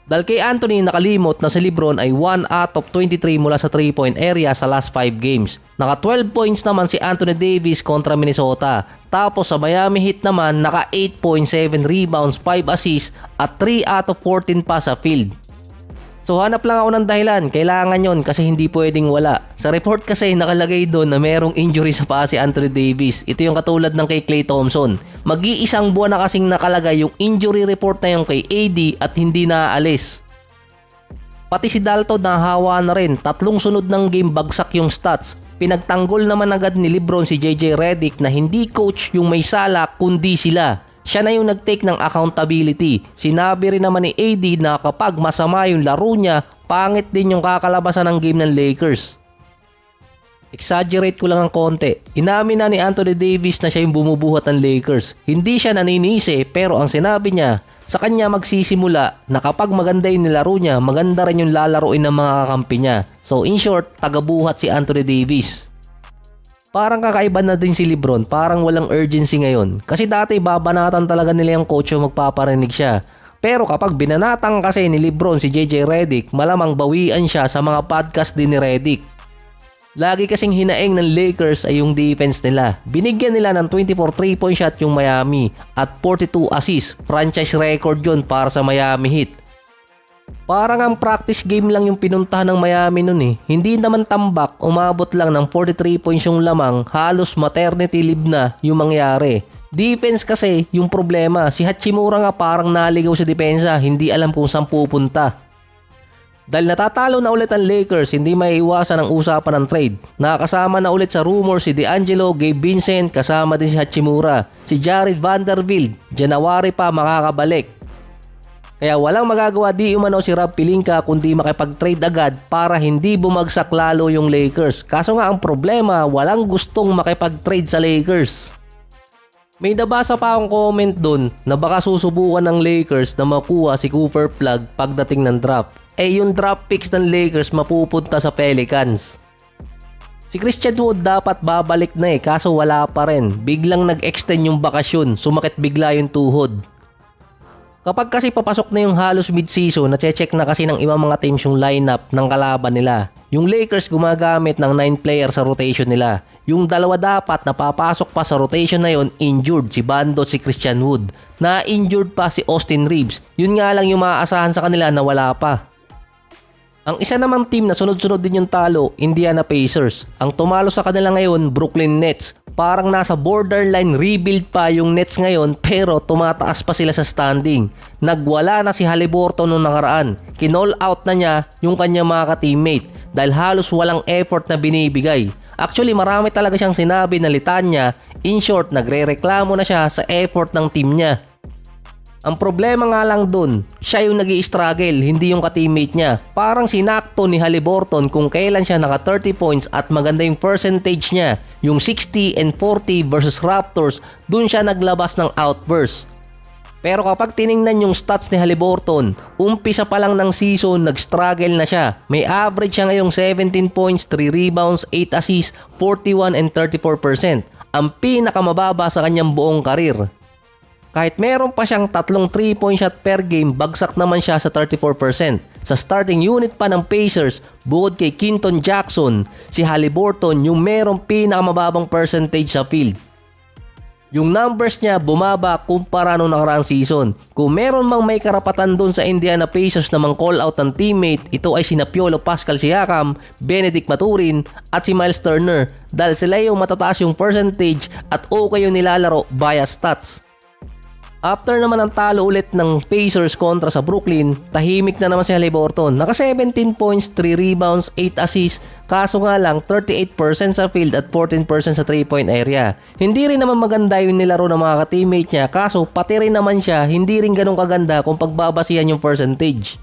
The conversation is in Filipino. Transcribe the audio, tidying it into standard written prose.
Dahil kay Anthony nakalimot na si Lebron ay 1 out of 23 mula sa 3-point area sa last 5 games. Naka 12 points naman si Anthony Davis kontra Minnesota. Tapos sa Miami Heat naman naka 8.7 rebounds, 5 assists at 3 out of 14 pa sa field. So hanap lang ako ng dahilan, kailangan yon kasi hindi pwedeng wala. Sa report kasi nakalagay doon na merong injury sa paa si Anthony Davis. Ito yung katulad ng kay Klay Thompson. Mag-iisang buwan na kasing nakalagay yung injury report na yung kay AD at hindi naaalis. Pati si Dalton nahawa na rin, 3 sunod ng game bagsak yung stats. Pinagtanggol naman agad ni Lebron si JJ Redick na hindi coach yung may sala kundi sila. Siya na yung nag-take ng accountability. Sinabi rin naman ni AD na kapag masama yung laro niya, pangit din yung kakalabasan ng game ng Lakers. Exaggerate ko lang ng konti. Inamin na ni Anthony Davis na siya yung bumubuhat ng Lakers. Hindi siya naninisi pero ang sinabi niya, sa kanya magsisimula na kapag maganda yung nilaro niya, maganda rin yung lalaruin ng mga kakampi niya. So in short, tagabuhat si Anthony Davis. Parang kakaiba na din si Lebron, parang walang urgency ngayon. Kasi dati babanatan talaga nila yung coach yung magpaparinig siya. Pero kapag binanatang kasi ni Lebron si JJ Redick, malamang bawian siya sa mga podcast din ni Redick. Lagi kasing hinaing ng Lakers ay yung defense nila. Binigyan nila ng 24 3-point shot yung Miami at 42 assists. Franchise record yun para sa Miami Heat. Parang ang practice game lang yung pinuntahan ng Miami nun eh. Hindi naman tambak, umabot lang ng 43 points yung lamang, halos maternity leave na yung mangyari. Defense kasi yung problema, si Hachimura nga parang naligaw sa depensa, hindi alam kung saan pupunta. Dahil natatalo na ulit ang Lakers, hindi maiiwasan ang usapan ng trade. Nakakasama na ulit sa rumor si D'Angelo, Gabe Vincent, kasama din si Hachimura. Si Jared Vanderbilt, January pa makakabalik. Kaya walang magagawa di umano si Rob Pelinka kundi makipag-trade agad para hindi bumagsak lalo yung Lakers. Kaso nga ang problema, walang gustong makipag-trade sa Lakers. May nabasa pa akong comment dun na baka susubukan ng Lakers na makuha si Cooper Flag pagdating ng draft. Yung draft picks ng Lakers mapupunta sa Pelicans. Si Christian Wood dapat babalik na kaso wala pa rin. Biglang nag-extend yung bakasyon, sumakit bigla yung tuhod. Kapag kasi papasok na yung halos mid-season, na-check na kasi ng ibang mga teams yung lineup ng kalaban nila. Yung Lakers gumagamit ng 9 player sa rotation nila. Yung dalawa dapat na papasok pa sa rotation na yon injured, si Bando at si Christian Wood. Na-injured pa si Austin Reeves. Yun nga lang yung maaasahan sa kanila na wala pa. Ang isa namang team na sunod-sunod din yung talo, Indiana Pacers. Ang tumalo sa kanila ngayon, Brooklyn Nets. Parang nasa borderline rebuild pa yung Nets ngayon pero tumataas pa sila sa standing. Nagwala na si Haliburton nung nakaraan. Kinall out na niya yung kanyang mga ka-teammate dahil halos walang effort na binibigay. Actually marami talaga siyang sinabi na litanya. In short, nagre-reklamo na siya sa effort ng team niya. Ang problema nga lang dun, siya yung nag-i-struggle, hindi yung ka-teammate niya. Parang sinakto ni Haliburton kung kailan siya naka 30 points at maganda yung percentage niya. Yung 60 and 40 versus Raptors, dun siya naglabas ng outburst. Pero kapag tiningnan yung stats ni Haliburton, umpisa pa lang ng season, nag-struggle na siya. May average siya ngayong 17 points, 3 rebounds, 8 assists, 41 and 34%. Ang pinakamababa sa kanyang buong karir. Kahit meron pa siyang 3 3-point shot per game, bagsak naman siya sa 34%. Sa starting unit pa ng Pacers, bukod kay Keaton Jackson, si Haliburton yung merong pinakamababang percentage sa field. Yung numbers niya bumaba kumpara nung nakaraang season. Kung meron mang may karapatan dun sa Indiana Pacers na mang call out ng teammate, ito ay sina Piolo Pascal Siakam, Benedict Maturin at si Miles Turner dahil sila yung matataas yung percentage at okay yung nilalaro via stats. After naman ang talo ulit ng Pacers kontra sa Brooklyn, tahimik na naman si Haliburton. Naka 17 points, 3 rebounds, 8 assists, kaso nga lang 38% sa field at 14% sa 3-point area. Hindi rin naman maganda yung nilaro ng mga ka-teammate niya, kaso pati rin naman siya, hindi rin ganun kaganda kung pagbabasihan yung percentage.